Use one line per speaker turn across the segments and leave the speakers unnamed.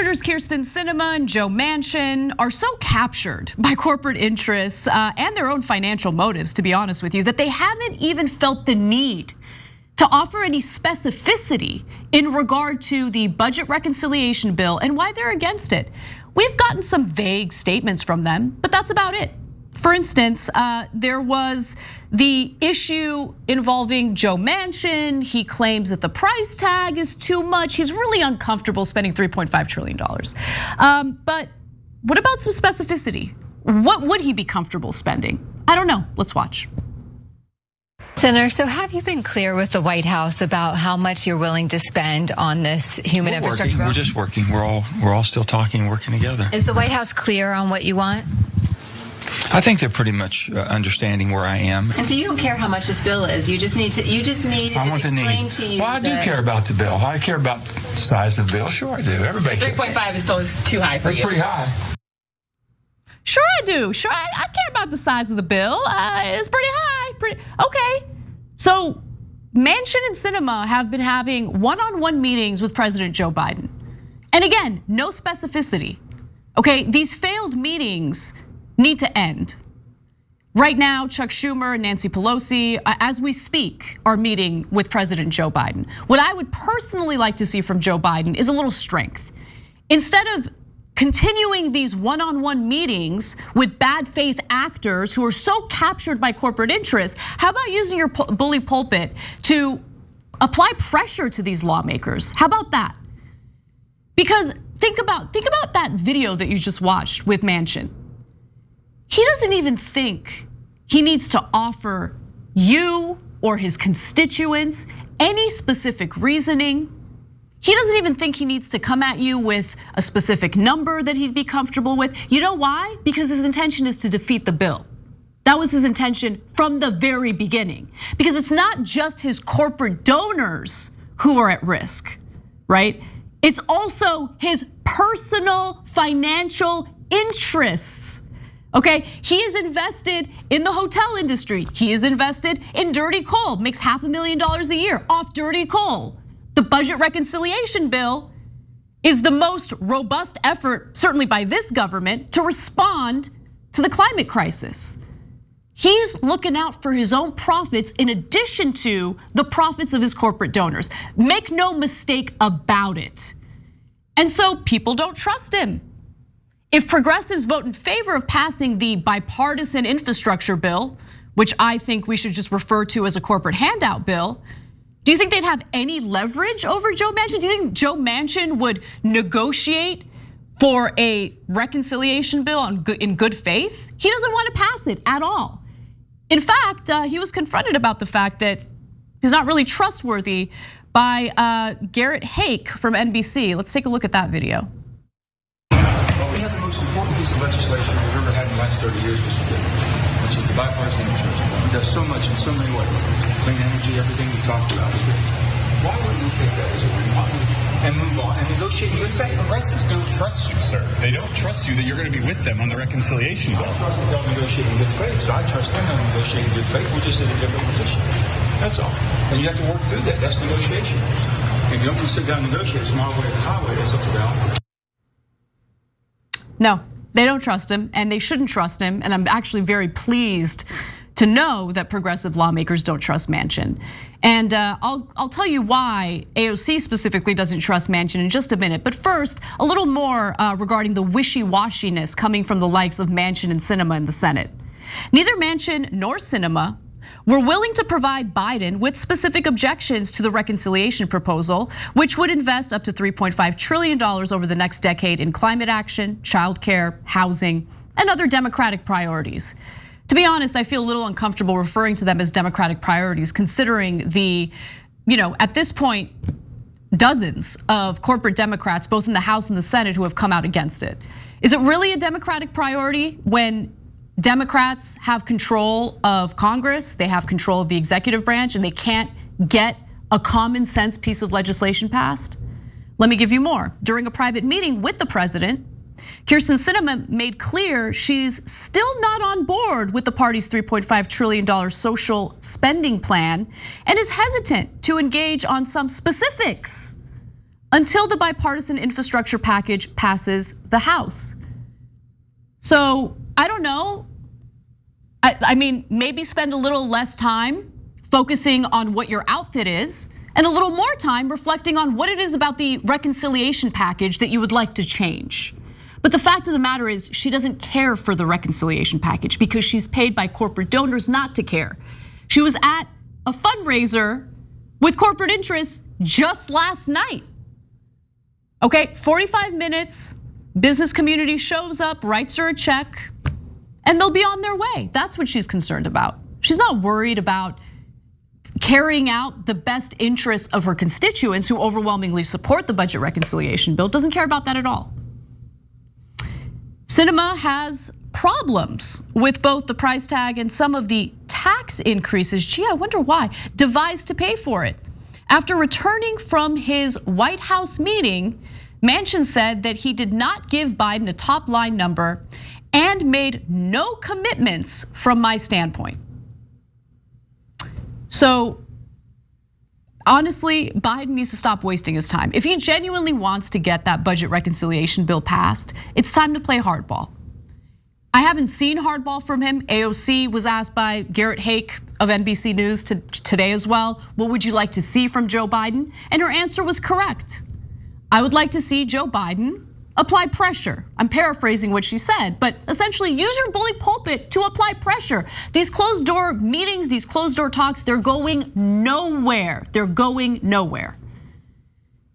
Senators Sinema and Joe Manchin are so captured by corporate interests and their own financial motives, to be honest with you, that they haven't even felt the need to offer any specificity in regard to the budget reconciliation bill and why they're against it. We've gotten some vague statements from them, but that's about it. For instance, there was the issue involving Joe Manchin. He claims that the price tag is too much. He's really uncomfortable spending $3.5 trillion. But what about some specificity? What would he be comfortable spending? I don't know. Let's watch.
Senator, so have you been clear with the White House about how much you're willing to spend on this human infrastructure bill?
We're just working. We're all still talking, working together.
Is the White House clear on what you want?
I think they're pretty much understanding where I am.
And so you don't care how much this bill is. You just need
I want the need.
To you.
Well, I do care about the bill. I care about the size of the bill. Sure, I do. Everybody.
3.5 is still too high for you.
That's pretty high.
Sure, I do. Sure, I care about the size of the bill. It's pretty high. Okay. So Manchin and Sinema have been having one-on-one meetings with President Joe Biden, and again, no specificity. Okay, these failed meetings need to end. Right now, Chuck Schumer and Nancy Pelosi, as we speak, are meeting with President Joe Biden. What I would personally like to see from Joe Biden is a little strength. Instead of continuing these one-on-one meetings with bad faith actors who are so captured by corporate interests, how about using your bully pulpit to apply pressure to these lawmakers? How about that? Because think about that video that you just watched with Manchin. He doesn't even think he needs to offer you or his constituents any specific reasoning. He doesn't even think he needs to come at you with a specific number that he'd be comfortable with. You know why? Because his intention is to defeat the bill. That was his intention from the very beginning. Because it's not just his corporate donors who are at risk, right? It's also his personal financial interests. Okay, he is invested in the hotel industry. He is invested in dirty coal, makes $500,000 a year off dirty coal. The budget reconciliation bill is the most robust effort, certainly by this government, to respond to the climate crisis. He's looking out for his own profits in addition to the profits of his corporate donors. Make no mistake about it. And so people don't trust him. If progressives vote in favor of passing the bipartisan infrastructure bill, which I think we should just refer to as a corporate handout bill, do you think they'd have any leverage over Joe Manchin? Do you think Joe Manchin would negotiate for a reconciliation bill in good faith? He doesn't want to pass it at all. In fact, he was confronted about the fact that he's not really trustworthy by Garrett Hake from NBC. Let's take a look at that video.
We have the most important piece of legislation we've ever had in the last 30 years, which is the bipartisan infrastructure bill. It does so much in so many ways. Clean energy, everything we talked about. Why wouldn't we take that as a win? And move on and negotiate in good faith?
Progressives don't trust you, sir. They don't trust you that you're going to be with them on the reconciliation bill.
I trust that they'll negotiate in good faith, so I trust them to negotiate in good faith. We're just in a different position. That's all. And you have to work through that. That's negotiation. If you don't want to sit down and negotiate, it's my way or the highway. That's up to them.
No, they don't trust him, and they shouldn't trust him. And I'm actually very pleased to know that progressive lawmakers don't trust Manchin. And I'll tell you why AOC specifically doesn't trust Manchin in just a minute. But first, a little more regarding the wishy-washiness coming from the likes of Manchin and Sinema in the Senate. Neither Manchin nor Sinema were willing to provide Biden with specific objections to the reconciliation proposal, which would invest up to $3.5 trillion over the next decade in climate action, childcare, housing, and other Democratic priorities. To be honest, I feel a little uncomfortable referring to them as Democratic priorities, considering the, at this point, dozens of corporate Democrats, both in the House and the Senate, who have come out against it. Is it really a Democratic priority when Democrats have control of Congress, they have control of the executive branch, and they can't get a common sense piece of legislation passed? Let me give you more. During a private meeting with the president, Sinema made clear she's still not on board with the party's $3.5 trillion social spending plan and is hesitant to engage on some specifics until the bipartisan infrastructure package passes the House. So I don't know. I mean, maybe spend a little less time focusing on what your outfit is and a little more time reflecting on what it is about the reconciliation package that you would like to change. But the fact of the matter is she doesn't care for the reconciliation package because she's paid by corporate donors not to care. She was at a fundraiser with corporate interests just last night. Okay, 45 minutes, business community shows up, writes her a check, and they'll be on their way. That's what she's concerned about. She's not worried about carrying out the best interests of her constituents who overwhelmingly support the budget reconciliation bill. Doesn't care about that at all. Sinema has problems with both the price tag and some of the tax increases. Gee, I wonder why. Devised to pay for it. After returning from his White House meeting, Manchin said that he did not give Biden a top line number and made no commitments from my standpoint. So honestly, Biden needs to stop wasting his time. If he genuinely wants to get that budget reconciliation bill passed, it's time to play hardball. I haven't seen hardball from him. AOC was asked by Garrett Hake of NBC News today as well, what would you like to see from Joe Biden? And her answer was correct. I would like to see Joe Biden apply pressure. I'm paraphrasing what she said, but essentially use your bully pulpit to apply pressure. These closed door meetings, these closed door talks, they're going nowhere. They're going nowhere.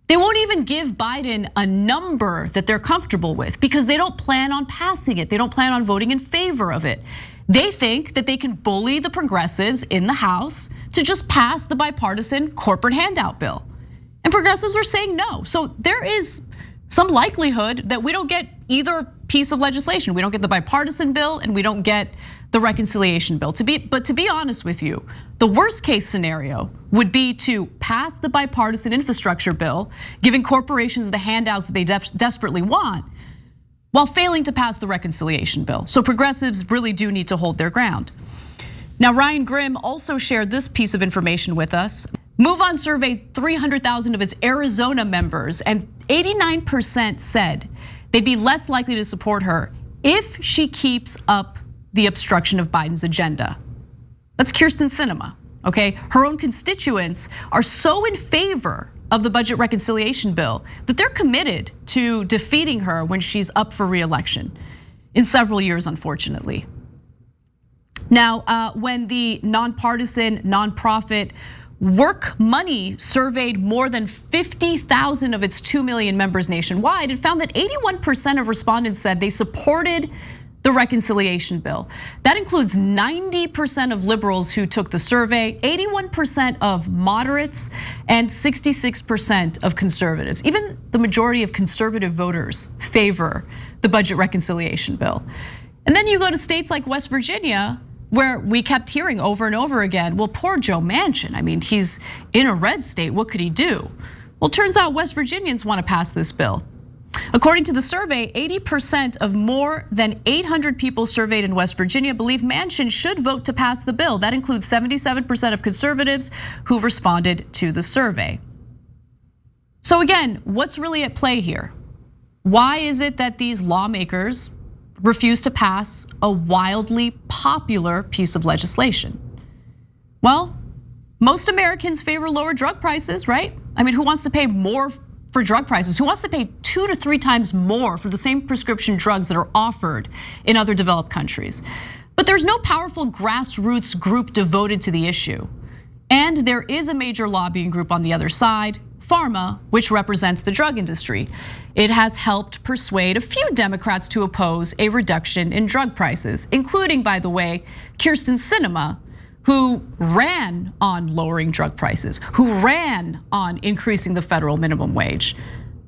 They won't even give Biden a number that they're comfortable with because they don't plan on passing it. They don't plan on voting in favor of it. They think that they can bully the progressives in the House to just pass the bipartisan corporate handout bill. And progressives are saying no. So there is some likelihood that we don't get either piece of legislation. We don't get the bipartisan bill and we don't get the reconciliation bill. But to be honest with you, the worst case scenario would be to pass the bipartisan infrastructure bill, giving corporations the handouts that they desperately want, while failing to pass the reconciliation bill. So progressives really do need to hold their ground. Now, Ryan Grimm also shared this piece of information with us. MoveOn surveyed 300,000 of its Arizona members, and 89% said they'd be less likely to support her if she keeps up the obstruction of Biden's agenda. That's Kyrsten Sinema, okay? Her own constituents are so in favor of the budget reconciliation bill that they're committed to defeating her when she's up for re-election in several years, unfortunately. Now, when the nonpartisan, nonprofit Work Money surveyed more than 50,000 of its 2 million members nationwide, it found that 81% of respondents said they supported the reconciliation bill. That includes 90% of liberals who took the survey, 81% of moderates, and 66% of conservatives. Even the majority of conservative voters favor the budget reconciliation bill. And then you go to states like West Virginia, where we kept hearing over and over again, well, poor Joe Manchin. I mean, he's in a red state, what could he do? Well, turns out West Virginians want to pass this bill. According to the survey, 80% of more than 800 people surveyed in West Virginia believe Manchin should vote to pass the bill. That includes 77% of conservatives who responded to the survey. So again, what's really at play here? Why is it that these lawmakers refuse to pass a wildly popular piece of legislation? Well, most Americans favor lower drug prices, right? I mean, who wants to pay more for drug prices? Who wants to pay 2 to 3 times more for the same prescription drugs that are offered in other developed countries? But there's no powerful grassroots group devoted to the issue. And there is a major lobbying group on the other side, Pharma, which represents the drug industry. It has helped persuade a few Democrats to oppose a reduction in drug prices, including, by the way, Kyrsten Sinema, who ran on lowering drug prices, who ran on increasing the federal minimum wage.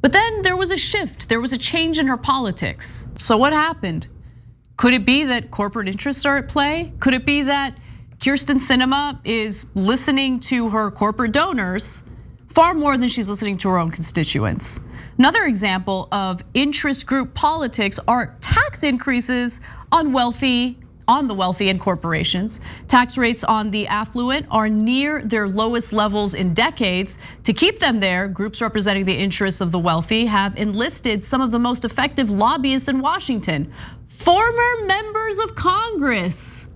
But then there was a shift, there was a change in her politics. So what happened? Could it be that corporate interests are at play? Could it be that Kyrsten Sinema is listening to her corporate donors far more than she's listening to her own constituents? Another example of interest group politics are tax increases on wealthy on the wealthy and corporations. Tax rates on the affluent are near their lowest levels in decades. To keep them there, groups representing the interests of the wealthy have enlisted some of the most effective lobbyists in Washington, former members of Congress.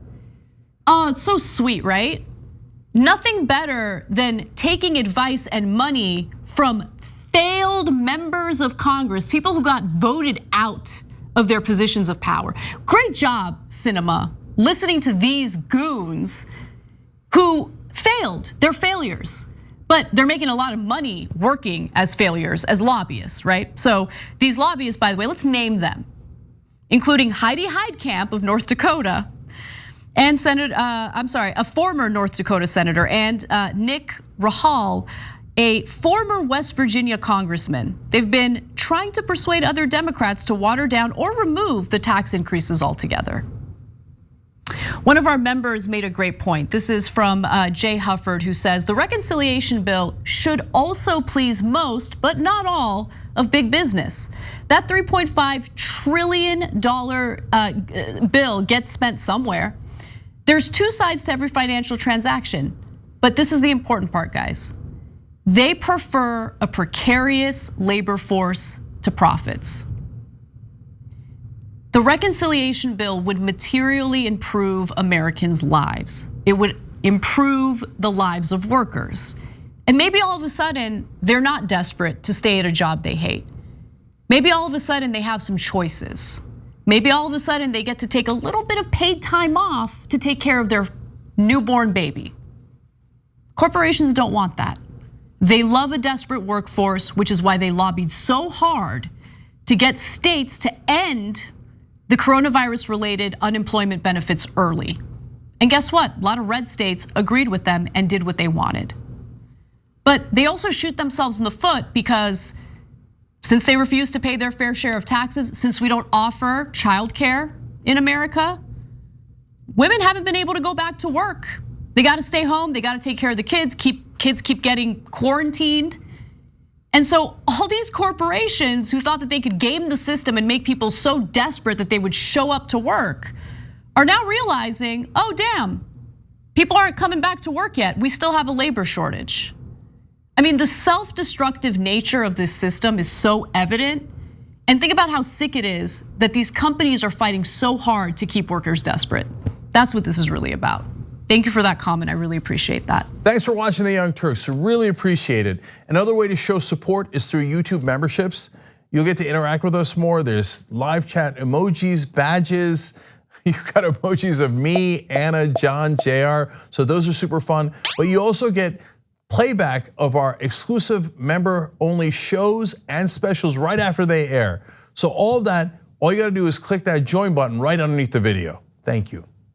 Oh, it's so sweet, right? Nothing better than taking advice and money from failed members of Congress, people who got voted out of their positions of power. Great job, Sinema, listening to these goons who failed. They're failures, but they're making a lot of money working as failures, as lobbyists, right? So these lobbyists, by the way, let's name them, including Heidi Heitkamp of North Dakota, and a former North Dakota senator, and Nick Rahal, a former West Virginia congressman. They've been trying to persuade other Democrats to water down or remove the tax increases altogether. One of our members made a great point. This is from Jay Hufford, who says the reconciliation bill should also please most, but not all, of big business. That $3.5 trillion bill gets spent somewhere. There's two sides to every financial transaction, but this is the important part, guys. They prefer a precarious labor force to profits. The reconciliation bill would materially improve Americans' lives. It would improve the lives of workers. And maybe all of a sudden, they're not desperate to stay at a job they hate. Maybe all of a sudden they have some choices. Maybe all of a sudden they get to take a little bit of paid time off to take care of their newborn baby. Corporations don't want that. They love a desperate workforce, which is why they lobbied so hard to get states to end the coronavirus-related unemployment benefits early. And guess what? A lot of red states agreed with them and did what they wanted. But they also shoot themselves in the foot because since they refuse to pay their fair share of taxes, since we don't offer childcare in America, women haven't been able to go back to work. They gotta stay home, they gotta take care of the kids, kids keep getting quarantined. And so all these corporations who thought that they could game the system and make people so desperate that they would show up to work are now realizing, oh damn, people aren't coming back to work yet. We still have a labor shortage. I mean, the self-destructive nature of this system is so evident. And think about how sick it is that these companies are fighting so hard to keep workers desperate. That's what this is really about. Thank you for that comment, I really appreciate that.
Thanks for watching The Young Turks, really appreciate it. Another way to show support is through YouTube memberships. You'll get to interact with us more. There's live chat emojis, badges. You've got emojis of me, Anna, John, JR. So those are super fun. But you also get playback of our exclusive member-only shows and specials right after they air. So all of that, all you gotta do is click that join button right underneath the video. Thank you.